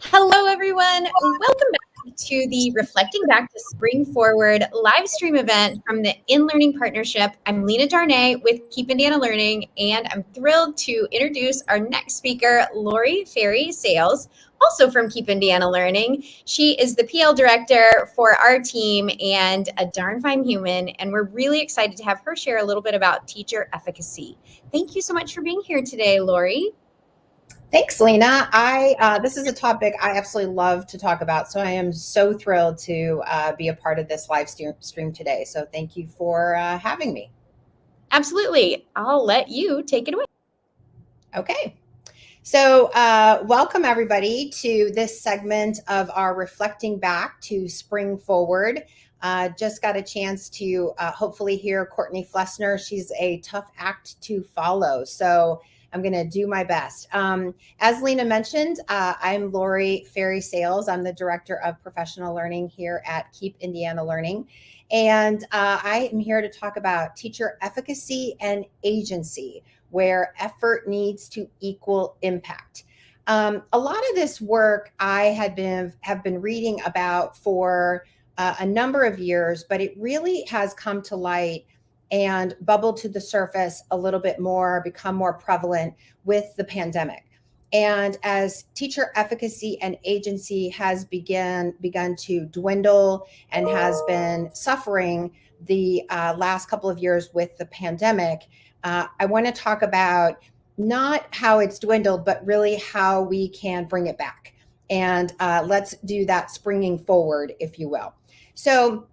Hello, everyone. Welcome back to the Reflecting Back to Spring Forward live stream event from the In Learning Partnership. I'm Lena Darnay with Keep Indiana Learning, and I'm thrilled to introduce our next speaker, Lori Ferry Sales, also from Keep Indiana Learning. She is the PL director for our team and a darn fine human, and we're really excited to have her share a little bit about teacher efficacy. Thank you so much for being here today, Lori. Thanks, Lena. This is a topic I absolutely love to talk about, so I am so thrilled to be a part of this live stream today. So thank you for having me. Absolutely. I'll let you take it away. Okay. So welcome everybody to this segment of our Reflecting Back to Spring Forward. Just got a chance to hopefully hear Courtney Flessner. She's a tough act to follow. So I'm going to do my best. As Lena mentioned, I'm Lori Ferry Sales. I'm the Director of Professional Learning here at Keep Indiana Learning. And I am here to talk about teacher efficacy and agency, where effort needs to equal impact. A lot of this work I have been reading about for a number of years, but it really has come to light and bubbled to the surface a little bit more, become more prevalent with the pandemic. And as teacher efficacy and agency has begun to dwindle and has been suffering the last couple of years with the pandemic, I want to talk about not how it's dwindled, but really how we can bring it back. And let's do that springing forward, if you will. So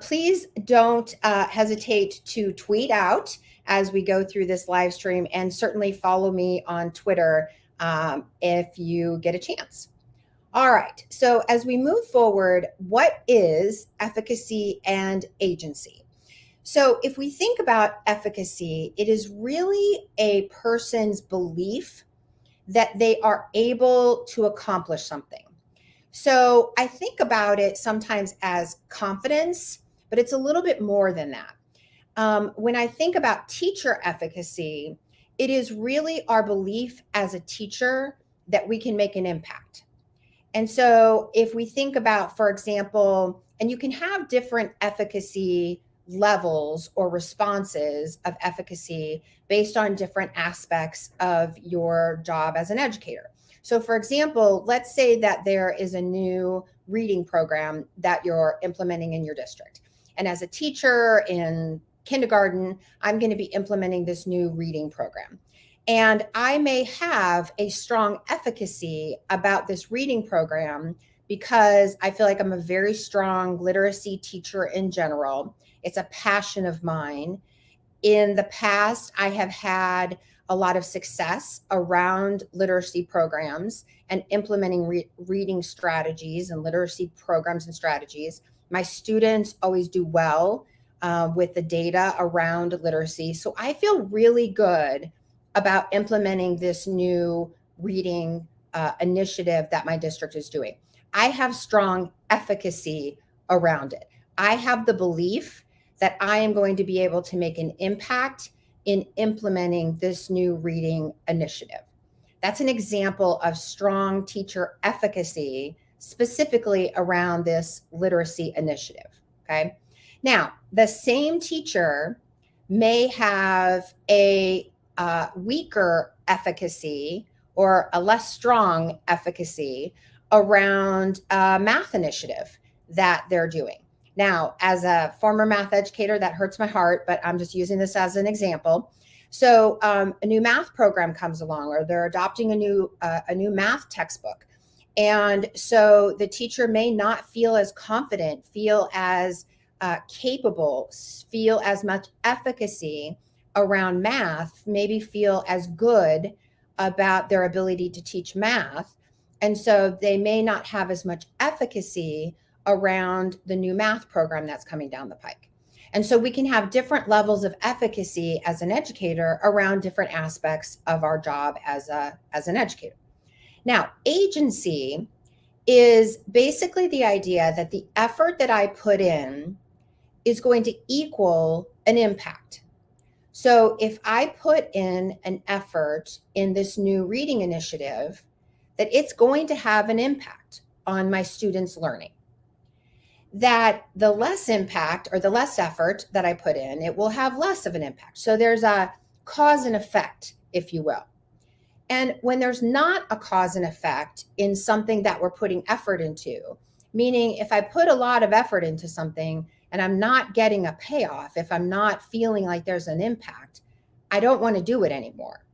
please don't hesitate to tweet out as we go through this live stream, and certainly follow me on Twitter if you get a chance. All right, so as we move forward, what is efficacy and agency? So if we think about efficacy, it is really a person's belief that they are able to accomplish something. So I think about it sometimes as confidence, but it's a little bit more than that. When I think about teacher efficacy, it is really our belief as a teacher that we can make an impact. And so if we think about, for example, and you can have different efficacy levels or responses of efficacy based on different aspects of your job as an educator. So for example, let's say that there is a new reading program that you're implementing in your district. And as a teacher in kindergarten, I'm going to be implementing this new reading program. And I may have a strong efficacy about this reading program because I feel like I'm a very strong literacy teacher in general. It's a passion of mine. In the past, I have had a lot of success around literacy programs and implementing reading strategies and literacy programs and strategies. My students always do well with the data around literacy. So I feel really good about implementing this new reading initiative that my district is doing. I have strong efficacy around it. I have the belief that I am going to be able to make an impact in implementing this new reading initiative. That's an example of strong teacher efficacy, specifically around this literacy initiative. Okay. Now, the same teacher may have a weaker efficacy or a less strong efficacy around a math initiative that they're doing. Now, as a former math educator, that hurts my heart, but I'm just using this as an example. So a new math program comes along, or they're adopting a new math textbook. And so the teacher may not feel as confident, feel as capable, feel as much efficacy around math, maybe feel as good about their ability to teach math. And so they may not have as much efficacy around the new math program that's coming down the pike. And so we can have different levels of efficacy as an educator around different aspects of our job as an educator. Now, agency is basically the idea that the effort that I put in is going to equal an impact. So if I put in an effort in this new reading initiative that it's going to have an impact on my students' learning. That the less impact or the less effort that I put in, it will have less of an impact. So there's a cause and effect, if you will. And when there's not a cause and effect in something that we're putting effort into, meaning if I put a lot of effort into something and I'm not getting a payoff, if I'm not feeling like there's an impact, I don't want to do it anymore.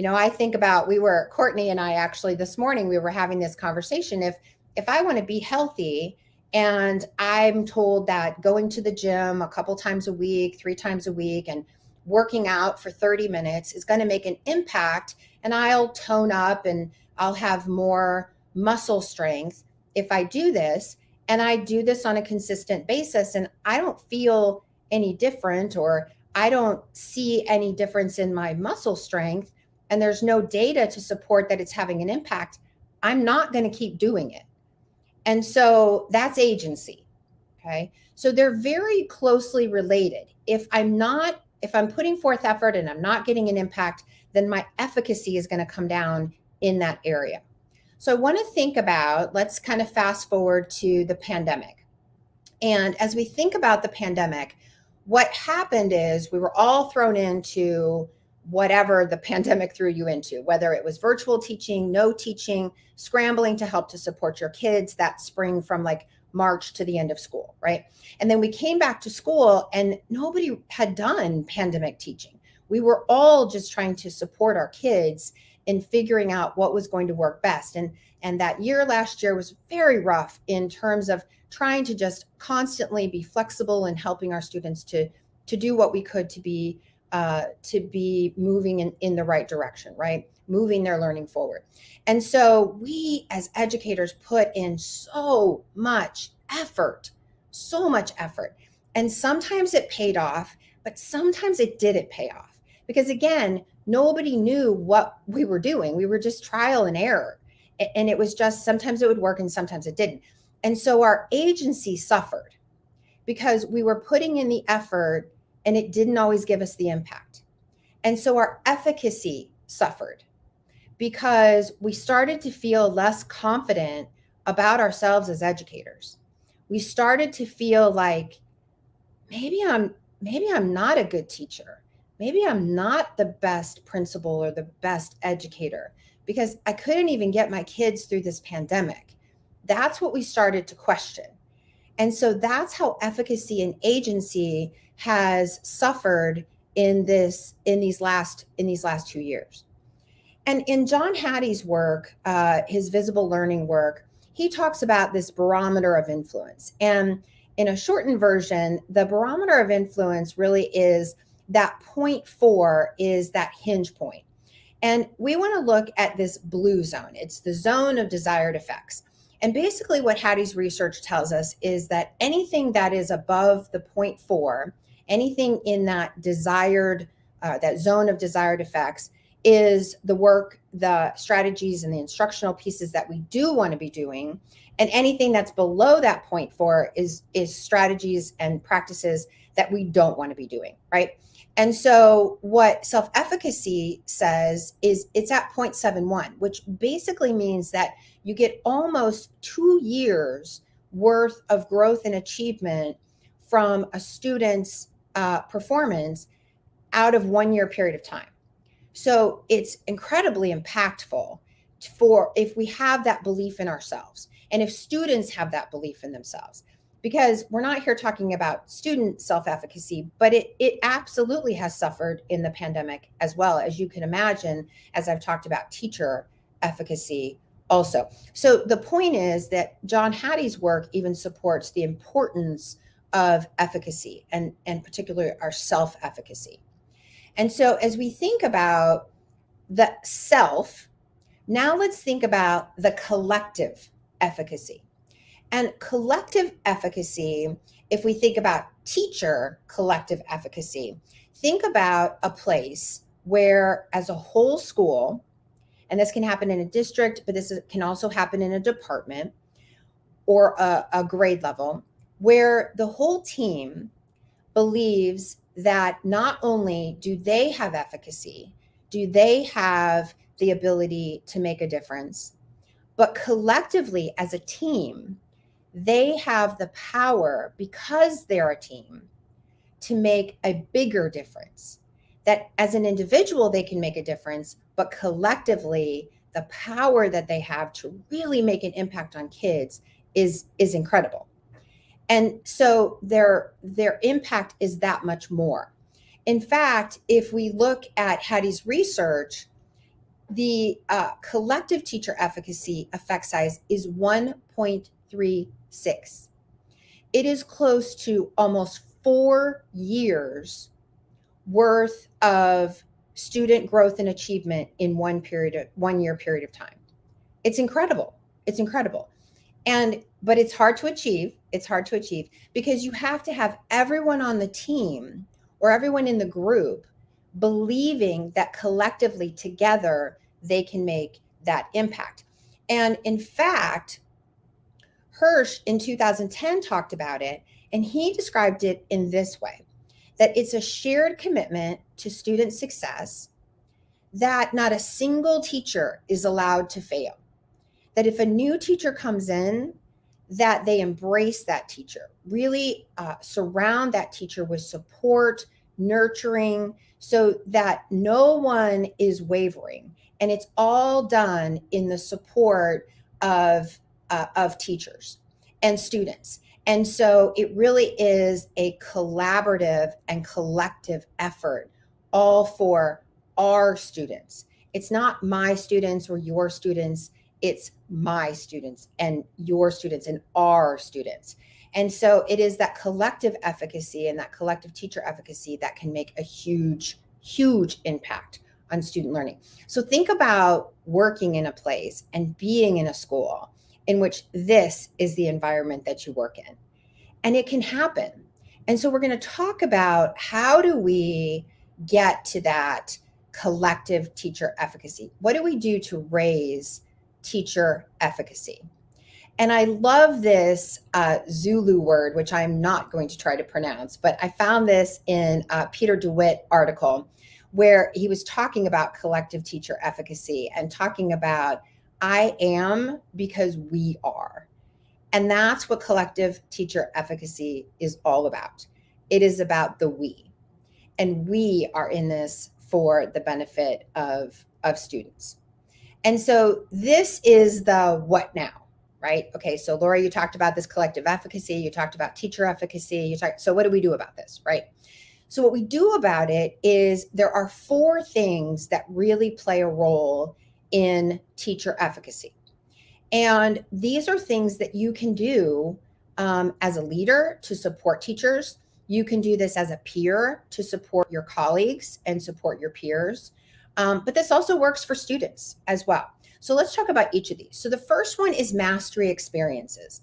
I think about, Courtney and I actually this morning, we were having this conversation. If I want to be healthy and I'm told that going to the gym a couple times a week, 3 times a week, and working out for 30 minutes is going to make an impact, and I'll tone up and I'll have more muscle strength if I do this, and I do this on a consistent basis, and I don't feel any different, or I don't see any difference in my muscle strength, and there's no data to support that it's having an impact, I'm not going to keep doing it. And so that's agency. Okay. So they're very closely related. If I'm putting forth effort and I'm not getting an impact, then my efficacy is going to come down in that area. So I want to think about, let's kind of fast forward to the pandemic. And as we think about the pandemic, what happened is we were all thrown into whatever the pandemic threw you into, whether it was virtual teaching, no teaching, scrambling to help to support your kids that spring from like March to the end of school, right? And then we came back to school and nobody had done pandemic teaching. We were all just trying to support our kids in figuring out what was going to work best. And that last year was very rough in terms of trying to just constantly be flexible and helping our students to do what we could to be moving in the right direction, right? Moving their learning forward. And so we as educators put in so much effort. And sometimes it paid off, but sometimes it didn't pay off. Because again, nobody knew what we were doing. We were just trial and error. And it was just, sometimes it would work and sometimes it didn't. And so our agency suffered because we were putting in the effort and it didn't always give us the impact. And so our efficacy suffered because we started to feel less confident about ourselves as educators. We started to feel like maybe I'm not a good teacher. Maybe I'm not the best principal or the best educator because I couldn't even get my kids through this pandemic. That's what we started to question. And so that's how efficacy and agency has suffered in these last 2 years. And in John Hattie's work, his visible learning work, he talks about this barometer of influence. And in a shortened version, the barometer of influence really is that 0.4 is that hinge point. And we want to look at this blue zone. It's the zone of desired effects. And basically what Hattie's research tells us is that anything that is above the 0.4, anything in that that zone of desired effects is the work, the strategies, and the instructional pieces that we do want to be doing. And anything that's below that 0.4 is strategies and practices that we don't want to be doing, right? And so what self-efficacy says is it's at 0.71, which basically means that you get almost 2 years worth of growth and achievement from a student's performance out of 1 year period of time. So it's incredibly impactful for if we have that belief in ourselves and if students have that belief in themselves. Because we're not here talking about student self-efficacy, but it absolutely has suffered in the pandemic as well, as you can imagine, as I've talked about teacher efficacy also. So the point is that John Hattie's work even supports the importance of efficacy and particularly our self-efficacy. And so as we think about the self, now let's think about the collective efficacy. And collective efficacy, if we think about teacher collective efficacy, think about a place where as a whole school, and this can happen in a district, but can also happen in a department or a grade level, where the whole team believes that not only do they have efficacy, do they have the ability to make a difference, But collectively as a team, they have the power, because they're a team, to make a bigger difference. That as an individual, they can make a difference, but collectively, the power that they have to really make an impact on kids is incredible. And so their impact is that much more. In fact, if we look at Hattie's research, the collective teacher efficacy effect size is 1.36. It is close to almost 4 years worth of student growth and achievement in 1 year period of time. It's incredible. It's incredible. But it's hard to achieve. It's hard to achieve because you have to have everyone on the team or everyone in the group believing that collectively together they can make that impact. And in fact, Hirsch in 2010 talked about it, and he described it in this way, that it's a shared commitment to student success, that not a single teacher is allowed to fail. That if a new teacher comes in, that they embrace that teacher, really surround that teacher with support, nurturing, so that no one is wavering. And it's all done in the support of teachers and students. And so it really is a collaborative and collective effort, all for our students. It's not my students or your students. It's my students and your students and our students. And so it is that collective efficacy and that collective teacher efficacy that can make a huge, huge impact on student learning. So think about working in a place and being in a school in which this is the environment that you work in. And it can happen. And so we're going to talk about how do we get to that collective teacher efficacy? What do we do to raise teacher efficacy? And I love this Zulu word, which I'm not going to try to pronounce, but I found this in a Peter DeWitt article where he was talking about collective teacher efficacy and talking about I am because we are. And that's what collective teacher efficacy is all about. It is about the we. And we are in this for the benefit of students. And so this is the what now, right? Okay, so Laura, you talked about this collective efficacy, you talked about teacher efficacy, so what do we do about this, right? So what we do about it is there are 4 things that really play a role in teacher efficacy. And these are things that you can do as a leader to support teachers. You can do this as a peer to support your colleagues and support your peers. But this also works for students as well. So let's talk about each of these. So the first one is mastery experiences.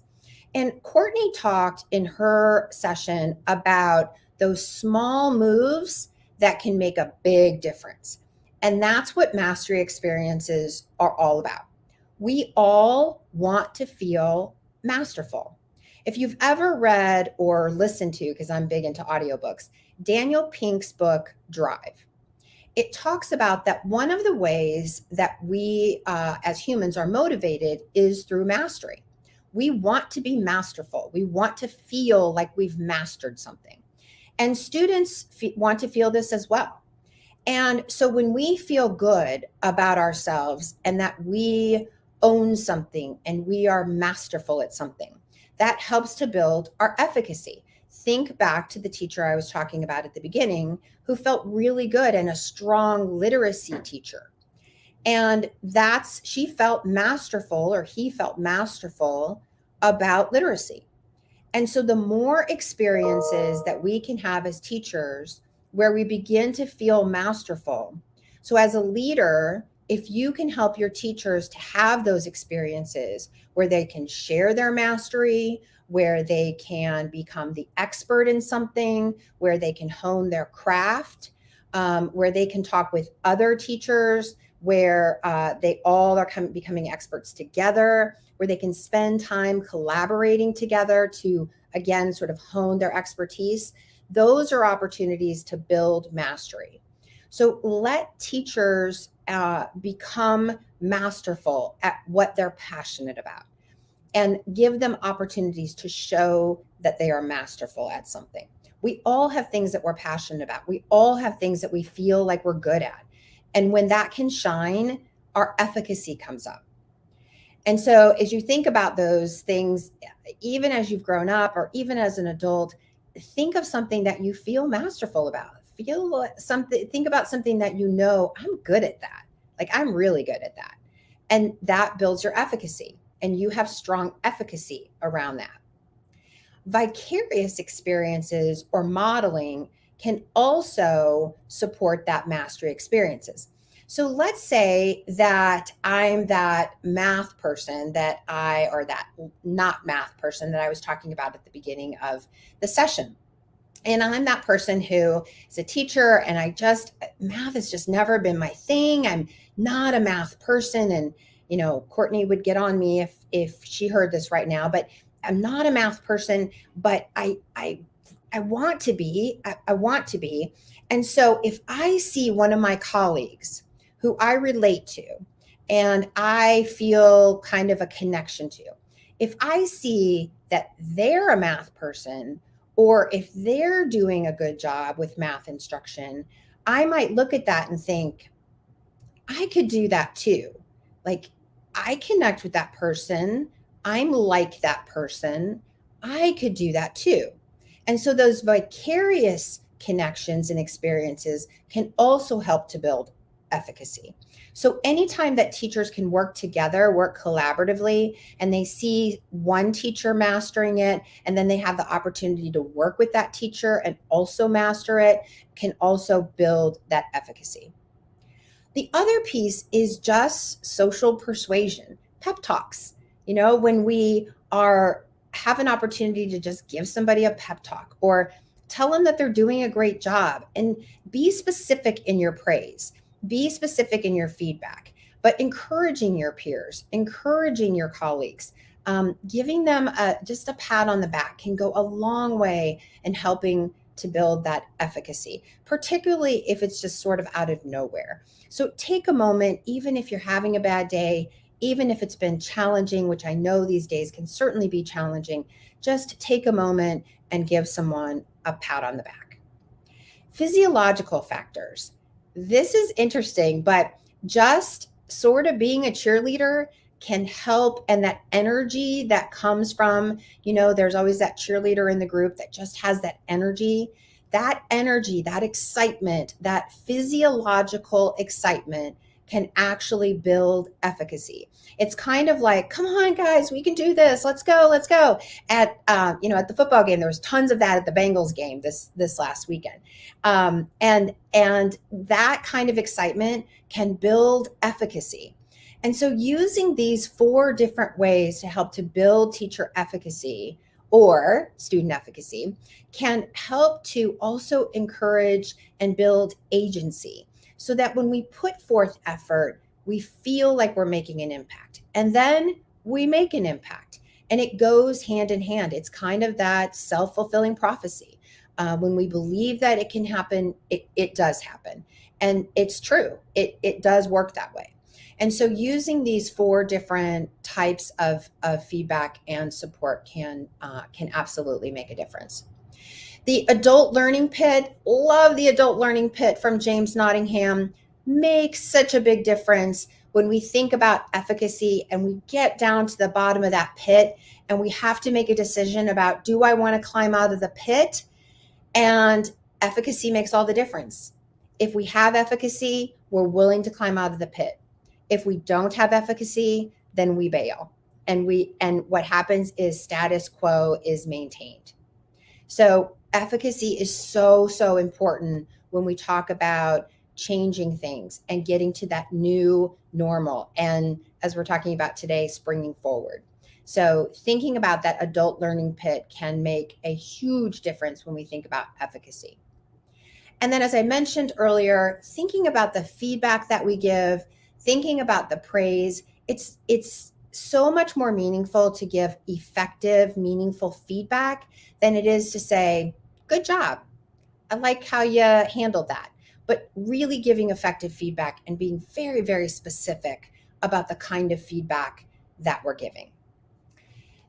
And Courtney talked in her session about those small moves that can make a big difference. And that's what mastery experiences are all about. We all want to feel masterful. If you've ever read or listened to, because I'm big into audiobooks, Daniel Pink's book, Drive, it talks about that one of the ways that we as humans are motivated is through mastery. We want to be masterful. We want to feel like we've mastered something. And students want to feel this as well. And so when we feel good about ourselves and that we own something and we are masterful at something, that helps to build our efficacy. Think back to the teacher I was talking about at the beginning who felt really good and a strong literacy teacher. And she felt masterful, or he felt masterful about literacy. And so the more experiences that we can have as teachers where we begin to feel masterful. So as a leader, if you can help your teachers to have those experiences where they can share their mastery, where they can become the expert in something, where they can hone their craft, where they can talk with other teachers, where they all are becoming experts together, where they can spend time collaborating together to, again, sort of hone their expertise. Those are opportunities to build mastery. So let teachers become masterful at what they're passionate about, and give them opportunities to show that they are masterful at something. We all have things that we're passionate about. We all have things that we feel like we're good at. And when that can shine, our efficacy comes up. And so as you think about those things, even as you've grown up or even as an adult, think of something that you feel masterful about. Think about something that I'm good at that. Like, I'm really good at that. And that builds your efficacy, and you have strong efficacy around that. Vicarious experiences or modeling can also support that mastery experiences. So let's say that I'm that math person or that not math person that I was talking about at the beginning of the session. And I'm that person who is a teacher, and math has just never been my thing. I'm not a math person. And, Courtney would get on me if she heard this right now, but I'm not a math person, but I want to be. I want to be. And so if I see one of my colleagues who I relate to and I feel kind of a connection to, if I see that they're a math person, or if they're doing a good job with math instruction, I might look at that and think, I could do that too. Like, I connect with that person. I'm like that person. I could do that too. And so those vicarious connections and experiences can also help to build efficacy. So anytime that teachers can work together, work collaboratively, and they see one teacher mastering it, and then they have the opportunity to work with that teacher and also master it, can also build that efficacy. The other piece is just social persuasion, pep talks. When we have an opportunity to just give somebody a pep talk or tell them that they're doing a great job, and be specific in your praise, be specific in your feedback, but encouraging your peers, encouraging your colleagues, giving them just a pat on the back can go a long way in helping to build that efficacy, particularly if it's just sort of out of nowhere. So take a moment, even if you're having a bad day, even if it's been challenging, which I know these days can certainly be challenging, just take a moment and give someone a pat on the back. Physiological factors. This is interesting, but just sort of being a cheerleader can help. And that energy that comes from, there's always that cheerleader in the group that just has that energy, that excitement, that physiological excitement can actually build efficacy. It's kind of like, come on, guys, we can do this. Let's go. At the football game, there was tons of that at the Bengals game this last weekend, and that kind of excitement can build efficacy. And so using these 4 different ways to help to build teacher efficacy or student efficacy can help to also encourage and build agency, so that when we put forth effort, we feel like we're making an impact, and then we make an impact, and it goes hand in hand. It's kind of that self-fulfilling prophecy. When we believe that it can happen, it does happen. And it's true. It does work that way. And so using these 4 different types of feedback and support can absolutely make a difference. The adult learning pit, love the adult learning pit from James Nottingham, makes such a big difference when we think about efficacy and we get down to the bottom of that pit and we have to make a decision about, do I want to climb out of the pit? And efficacy makes all the difference. If we have efficacy, we're willing to climb out of the pit. If we don't have efficacy, then we bail. And what happens is status quo is maintained. So efficacy is so, so important when we talk about changing things and getting to that new normal. And as we're talking about today, springing forward. So thinking about that adult learning pit can make a huge difference when we think about efficacy. And then, as I mentioned earlier, thinking about the feedback that we give, thinking about the praise, it's so much more meaningful to give effective, meaningful feedback than it is to say, good job. I like how you handled that. But really giving effective feedback and being very, very specific about the kind of feedback that we're giving.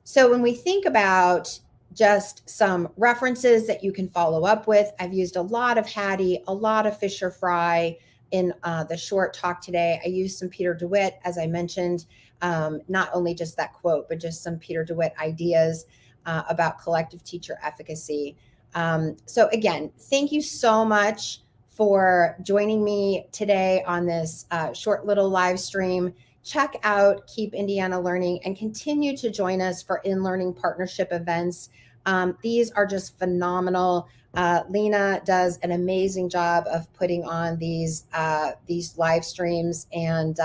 So when we think about just some references that you can follow up with, I've used a lot of Hattie, a lot of Fisher Fry in the short talk today. I used some Peter DeWitt, as I mentioned, not only just that quote, but just some Peter DeWitt ideas about collective teacher efficacy. So again, thank you so much for joining me today on this short little live stream. Check out Keep Indiana Learning and continue to join us for in-learning partnership events. These are just phenomenal. Lena does an amazing job of putting on these live streams, and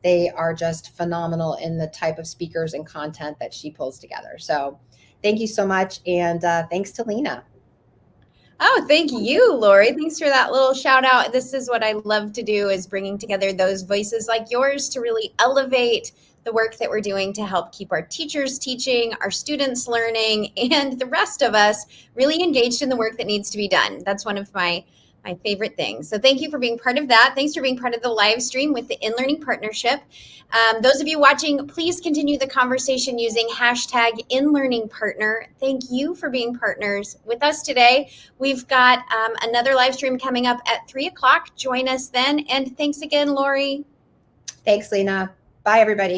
they are just phenomenal in the type of speakers and content that she pulls together. So thank you so much, and thanks to Lena. Oh, thank you, Lori. Thanks for that little shout out. This is what I love to do, is bringing together those voices like yours to really elevate the work that we're doing to help keep our teachers teaching, our students learning, and the rest of us really engaged in the work that needs to be done. That's one of my favorite things. So thank you for being part of that. Thanks for being part of the live stream with the InLearning Partnership. Those of you watching, please continue the conversation using hashtag InLearningPartner. Thank you for being partners with us today. We've got another live stream coming up at 3 o'clock. Join us then. And thanks again, Lori. Thanks, Lena. Bye, everybody.